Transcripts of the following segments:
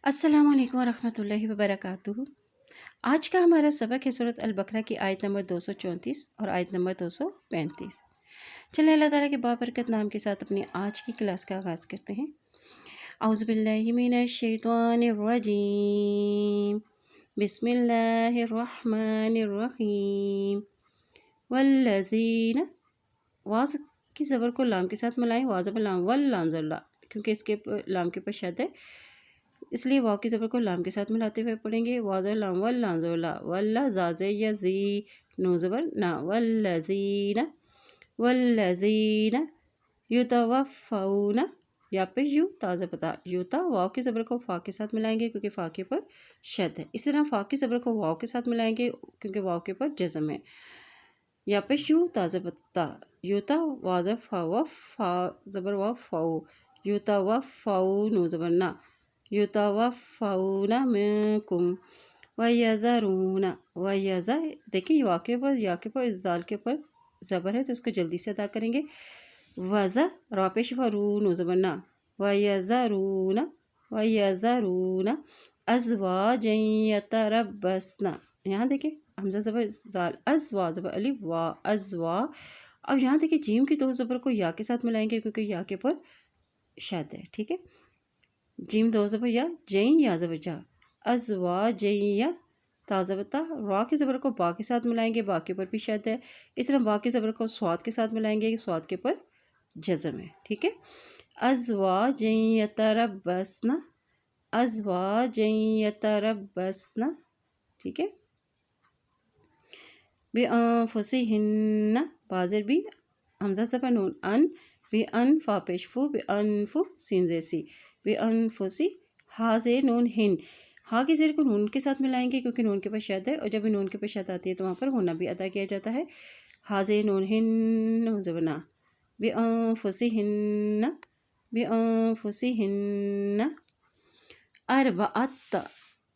अस्सलाम वालेकुम वरहमतुल्लाहि वबरकातुहू। आज का हमारा सबक है सूरत अल-बकरा की आयत नंबर 234 और आयत नंबर 235। चलिए अल्लाह ताला के बाबरकत नाम के साथ अपनी आज की क्लास का आगाज़ करते हैं। औज़ु बिल्लाहि मिनश शैतानिर रजीम, बिस्मिल्लाहिर रहमानिर रहीम। वल्लज़ीना, वाज़ की ज़बर को लाम के साथ मिलाएं, वाज़ ब लाम वल लाम ज़ल्ला, क्योंकि इसके लाम के ऊपर शद है, इसलिए वाव की ज़बर को लाम के साथ मिलाते हुए पढ़ेंगे। वाज़ लाम वल लाम ज़ल्ला वल्ला ज़ाज़े यज़ी नू ज़बर ना वल्लज़ीना वल्लज़ीना युतवफ़्फ़ौना, या पे यू ताज़ा पता यूता वाव की ज़बर को फ़ा के साथ मिलाएंगे क्योंकि फ़ा के ऊपर शद है। इसी तरह फ़ा की ज़बर को वाव के साथ मिलाएंगे क्योंकि वाव के ऊपर जज़म है। या पे यू ताज़ा पता यूता वाज़ फ़ा फ़ा ज़बर वाव फ़ाऊ यूता व फ़ाऊ नू ज़बर ना युतवफ़्फ़ौना मिनकुम वयज़रूना वयज़ा। देखिए वाक़े पर या के पर इस दाल के ऊपर ज़बर है तो इसको जल्दी से अदा करेंगे। वज़ा रापेश व रू नू ज़बर ना वयज़रूना वयज़रूना अज़वाजन यतरब्बसना। यहाँ देखिए हमज़ा ज़बर ज़ाल अज़वा ज़बर अलिफ वा अज़वा। अब यहाँ देखिए जीम की दो ज़बर को या के साथ मिलाएंगे क्योंकि या के ऊपर शद है। ठीक है, जीम दो ज़बर या जैन या ज़बर जा अज़वा जैया ताज़ा बता। रा की ज़बर को बा के साथ मिलाएंगे, बा के ऊपर भी शद है। इस तरह बा की ज़बर को स्वाद के साथ मिलाएंगे, स्वाद के ऊपर जज़म है। ठीक है, अज़वा जैन यतरब्बसना अज़वा जैन यतरब्बसना। ठीक है, बिअन्फुसिहिन्ना बाज़र भी हमज़ा ज़बर नून अन बिअनफ़ा पेशफू बिअनफु सीन जैसी बिअनफुसी हाज़े नून हिन। हा की ज़ेर को नून के साथ मिलाएंगे क्योंकि नून के पास शद है और जब भी नून के पास शद आती है तो वहाँ पर होना भी अदा किया जाता है। हाज़े नून हिन ज़बना बिअन्फुसिहिन्ना बिअन्फुसिहिन्ना अरबअत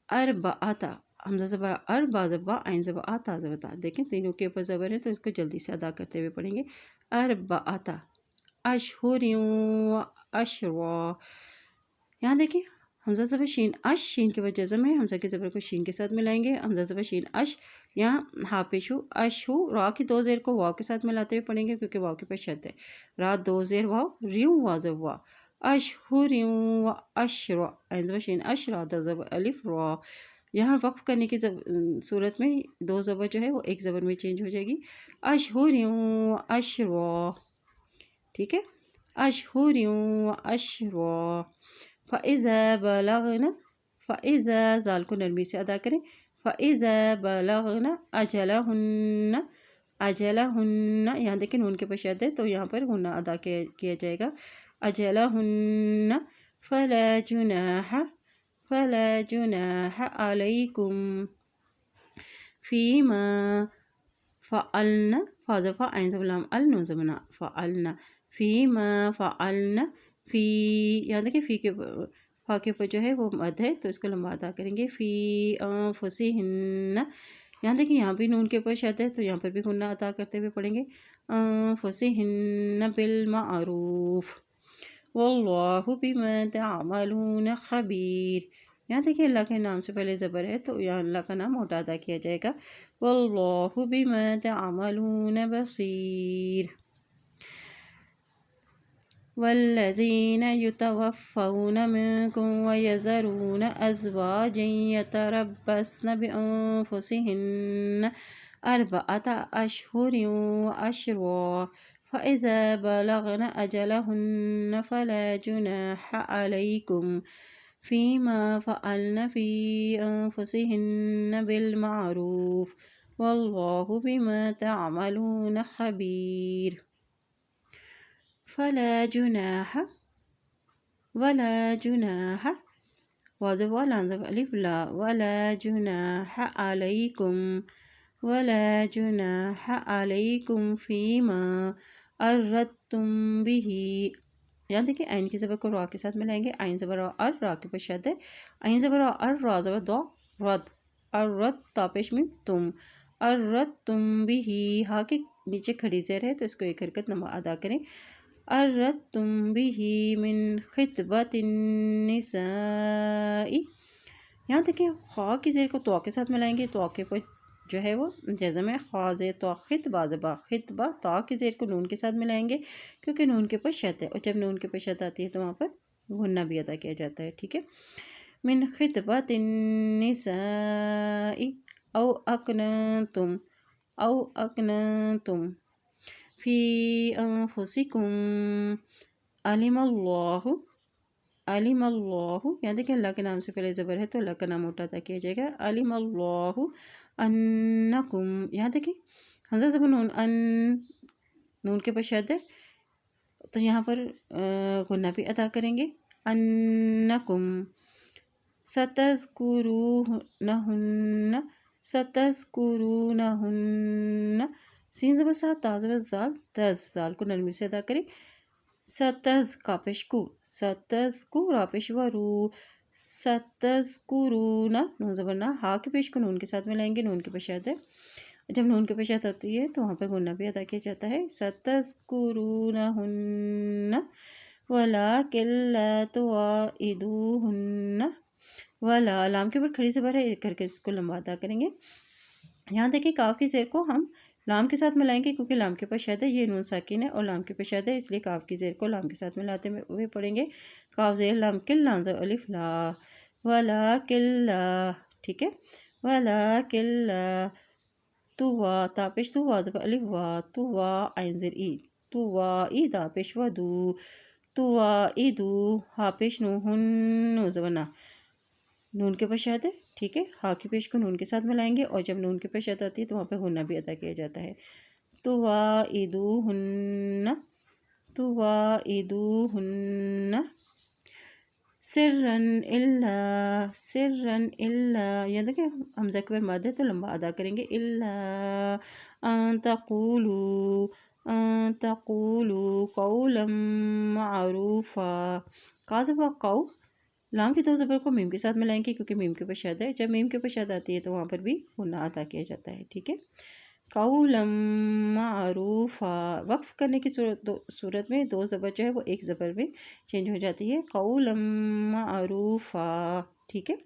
अरबअता हमज़ा ज़बर अर बा ज़बा आइन ज़बर आ ता ज़बर ता। देखें तीनों के ऊपर ज़बर है तो इसको जल्दी से अदा करते हुए पढ़ेंगे। अरबअता अशहुरिन अशरा। यहाँ देखिए हमज़ा ज़बर शीन अश, शीन के बाद जज़म है, हमज़ा के ज़बर को शीन के साथ मिलाएंगे। हमज़ा ज़बर शीन अश, यहाँ हा पेशु अशहु। रा की दो ज़ेर को वाव के साथ मिलाते हुए पढ़ेंगे क्योंकि वाव के पास शद है। रा दो ज़ेर वाव रियू वाज़ब वा अशहुरिन व अशरा आइन ज़बर शीन अश रा दो ज़बर अलिफ रा। यहाँ वक्फ करने की सूरत में दो ज़बर जो है वो एक ज़बर में चेंज हो जाएगी। अशहुरिन व अशरा। ठीक है, अशहुरिन व अशरा। फ़इज़ा बलगना फ़इज़ा ज़ाल को नरमी से अदा करें। फ़इज़ा बलगना अजलहुन्ना अजलहुन्ना। यहाँ देखें नून के पश्चात है तो यहाँ पर गुन्ना अदा किया जाएगा। अजलहुन्ना फ़ला जुनाह अलैकुम फ़ीमा फ़अल्ना फ़ाज़फ़ा आइन ज़बर लाम अल नून ज़बना फ़अल्ना फ़ीमा फ़अल्ना फ़ी। यहाँ देखिए फ़ी के फ़ा के ऊपर जो है वो मद है तो इसको लंबा अदा करेंगे। फ़ी अनफुसिहिन्ना। यहाँ देखिए यहाँ भी नून के ऊपर शद है तो यहाँ पर भी गुन्ना अदा करते हुए पढ़ेंगे। अनफुसिहिन्ना बिल मारूफ़ वल्लाहु बिमा तअमलून खबीर। यहाँ देखिए अल्लाह के नाम से पहले ज़बर है तो यहाँ अल्लाह का नाम मोटा अदा किया जाएगा। वल्लाहु बिमा तअमलून बसीर। वल्लज़ीना युतवफ़्फ़ौना मिनकुम वयज़रूना अज़वाजन यतरब्बसना बिअन्फुसिहिन्ना अरबअता अशहुरिन व अशरा। फ़इज़ा बलगना अजलहुन्ना फ़ला जुनाह अलैकुम फ़ीमा फ़अल्ना फ़ी अन्फुसिहिन्ना बिलमारूफ़ वल्लाहु बिमा तअमलून खबीर। फ़ला जुनाह वला जुनाह वाज़ब वा लाम ज़बर अलिफ ला वला जुनाह अलैकुम वला जुनाह अलैकुम फ़ीमा अर्रदतुम बिही। यहाँ देखिए आइन की ज़बर को रा के साथ मिलाएंगे। आइन ज़बर और रा के ऊपर शद है। आइन ज़बर और रा ज़बर दो रद अर्रद तापेश में तुम अर्रदतुम बिही। हा के नीचे खड़ी ज़ेर है तो इसको एक हरकत नमा अदा करें। अर्रदतुम बिही मिन खितबतिन निसा यहाँ देखिए خا کی زیر کو تو کے ساتھ ملائیں گے، تو کے پر جو ہے وہ جزم ہے، خاز تو خطبہ زبا خطبہ، تا کی زیر کو نون کے ساتھ ملائیں گے کیونکہ نون کے پر شد ہے، اور جب نون کے پر شد آتی ہے تو وہاں پر غنہ بھی ادا کیا جاتا ہے، ٹھیک ہے۔ من خطبۃ النساء او اکننتم او اکننتم فی انفسکم علم اللہ، علم اللہ، یہاں دیکھیں اللہ کے نام سے پہلے زبر ہے تو اللہ کا نام موٹا ادا کیا جائے گا، علم اللہ انکم، یہاں دیکھیں حمزہ زبر نون، نون کے پر شد ہے تو یہاں پر غنہ بھی ادا کریں گے، انکم ستذکرونہن، ستذکرونہن، سین زبر ساتھ، تا زبر زال، تز، زال کو نرمی سے ادا کریں، ستز کاپشکو، ستذکو راپشورو، ستذکرون، نون زبر نا، ہا کے پیش کو نون کے ساتھ ملائیں گے، نون کے پیش ہے، جب نون کے پیش آتی ہے تو وہاں پر غنہ بھی ادا کیا جاتا ہے، ستذکرونہن ولیکن لا تواعدوہن، ولا، لام کے اوپر کھڑی زبر ہے، ایک کر کے اس کو لمبا ادا کریں گے، یہاں دیکھیں کاف کی زیر کو ہم لام کے ساتھ ملائیں گے کیونکہ لام کے پر شد ہے، یہ نون ساکن ہے اور لام کے پر شد ہے، اس لیے کاف کی زیر کو لام کے ساتھ ملاتے ہوئے پڑھیں گے، کاف زیر لام کل لام زر الف لا، ولیکن لا، ٹھیک ہے، ولیکن لا تو وا، تاپش تو وا زبر الف وا، تو وا عین زر ای، تو وا ای دا پیش و دو، تو وا ای دو، ہا پیش نو، ہن نو زبر نا، نون کے پر شد ہے، ٹھیک ہے، ہا کی پیش کو نون کے ساتھ ملائیں گے اور جب نون کے پر شد آتی ہے تو وہاں پہ غنہ بھی ادا کیا جاتا ہے، تو وا ای دو ہن، تو وا ای دو ہن سرن الا، سرن الا، یہ دیکھیں حمزہ کے بعد مد ہے تو لمبا ادا کریں گے، الا ان تقولوا، ان تقولوا قولا معروفا، کا زبر قو، لام کی دو زبر کو میم کے ساتھ ملائیں گے کیونکہ میم کے پر شد ہے، جب میم کے پر شد آتی ہے تو وہاں پر بھی غنہ ادا کیا جاتا ہے، ٹھیک ہے، قولا معروفا، وقف کرنے کی صورت میں دو زبر جو ہے وہ ایک زبر میں چینج ہو جاتی ہے، قولا معروفا، ٹھیک ہے،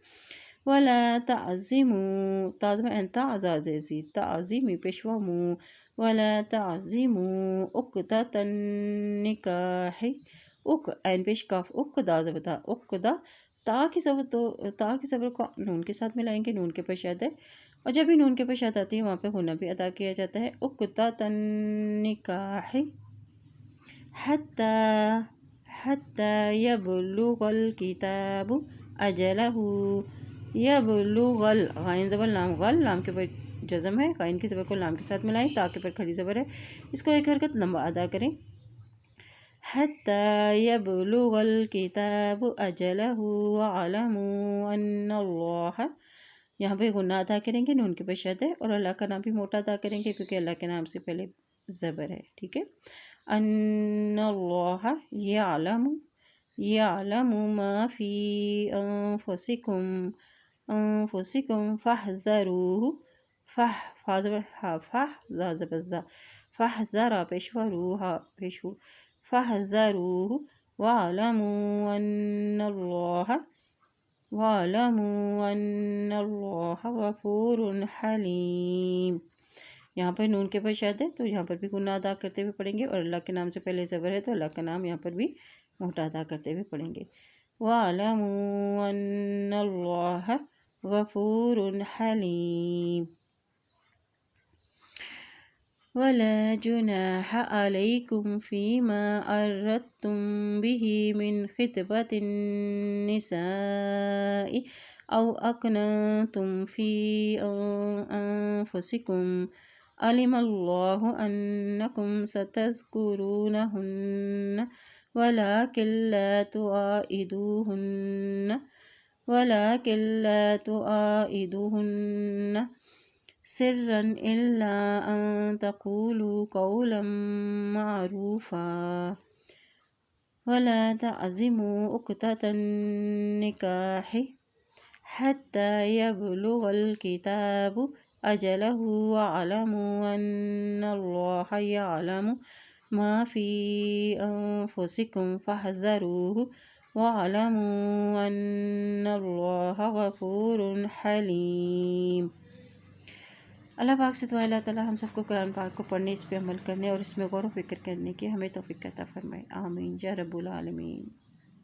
ولا تعزموا، تعزم انتا عزازی، تعزیمی پیشوا مو، ولا تعزموا عقدۃ النکاح، عین پیش کاف، عقدہ زبر تا، عقدہ، تا کی زبر کو نون کے ساتھ ملائیں گے، نون کے پر شد ہے اور جب بھی نون کے پر شد آتی ہے وہاں پہ غنہ بھی ادا کیا جاتا ہے، عقدۃ النکاح حتی، حتی یبلغ الکتاب اجلہ، یبلغ، غائن زبر لام غل، لام کے پر جزم ہے، غائن کی زبر کو لام کے ساتھ ملائیں، تا کے پر کھڑی زبر ہے، اس کو ایک حرکت لمبا ادا کریں، حتی یبلغ الکتاب اجلہ وعلموا ان اللہ، یہاں پہ غنہ ادا کریں گے، نون کے پر شد ہے اور اللہ کا نام بھی موٹا ادا کریں گے کیونکہ اللہ کے نام سے پہلے زبر ہے، ٹھیک ہے، ان اللہ یعلم، یعلم ما فی انفسکم، انفسکم فاحذروہ، فا زبر ہا، فا زا زبر زا، فاحذرا پیشوا رو، ہا پیشو، فاحذروہ وعلموا ان اللہ، وَاعْلَمُوا أَنَّ اللَّهَ غَفُورٌ حَلِيمٌ، یہاں پر نون کے پر شد ہے تو یہاں پر بھی غنہ ادا کرتے ہوئے پڑھیں گے اور اللہ کے نام سے پہلے زبر ہے تو اللہ کا نام یہاں پر بھی موٹا ادا کرتے ہوئے پڑھیں گے، وَاعْلَمُوا أَنَّ اللَّهَ غَفُورٌ حَلِيمٌ، وَلَا جُنَاحَ عَلَيْكُمْ فِيمَا أَرَدتُّم بِهِ مِنْ خِطْبَةِ النِّسَاءِ أَوْ أَكْنَنتُمْ فِي أَنفُسِكُمْ عَلِمَ اللَّهُ أَنَّكُمْ سَتَذْكُرُونَهُنَّ وَلَكِنْ لَا تُوَاعِدُوهُنَّ، وَلَكِنْ لَا تُوَاعِدُوهُنَّ سرا إلا أن تقولوا قولا معروفا، ولا تعزموا عقدة النکاح حتى يبلغ الكتاب أجله واعلموا أن الله يعلم ما في أنفسكم فاحذروه واعلموا أن الله اللہ غفور حلیم۔ اللہ پاک سے دعا اللہ تعالیٰ ہم سب کو قرآن پاک کو پڑھنے، اس پہ عمل کرنے اور اس میں غور و فکر کرنے کی ہمیں توفیق عطا فرمائے، آمین یا رب العالمین۔